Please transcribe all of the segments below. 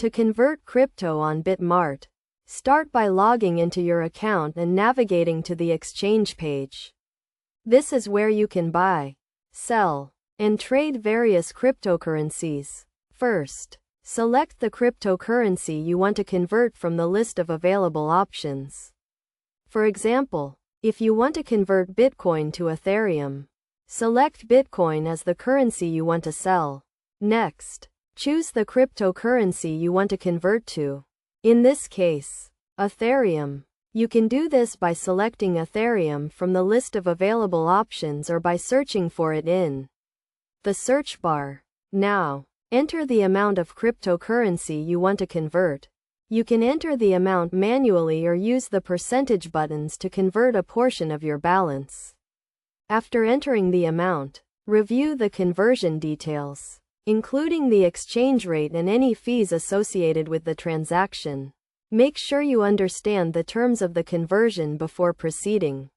To convert crypto on BitMart, start by logging into your account and navigating to the exchange page. This is where you can buy, sell, and trade various cryptocurrencies. First, select the cryptocurrency you want to convert from the list of available options. For example, if you want to convert Bitcoin to Ethereum, select Bitcoin as the currency you want to sell. Next, choose the cryptocurrency you want to convert to. In this case, Ethereum. You can do this by selecting Ethereum from the list of available options or by searching for it in the search bar. Now, enter the amount of cryptocurrency you want to convert. You can enter the amount manually or use the percentage buttons to convert a portion of your balance. After entering the amount, review the conversion details, including the exchange rate and any fees associated with the transaction. Make sure you understand the terms of the conversion before proceeding.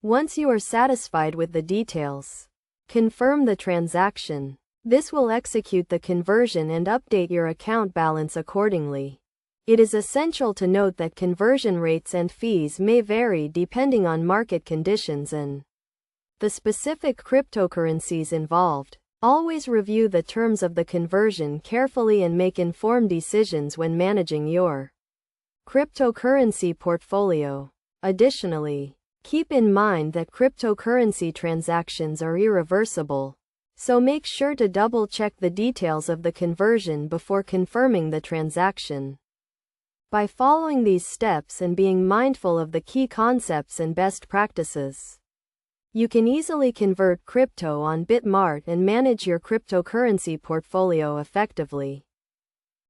Once you are satisfied with the details, confirm the transaction. This will execute the conversion and update your account balance accordingly. It is essential to note that conversion rates and fees may vary depending on market conditions and the specific cryptocurrencies involved. Always review the terms of the conversion carefully and make informed decisions when managing your cryptocurrency portfolio. Additionally, keep in mind that cryptocurrency transactions are irreversible, so make sure to double-check the details of the conversion before confirming the transaction. By following these steps and being mindful of the key concepts and best practices, you can easily convert crypto on BitMart and manage your cryptocurrency portfolio effectively.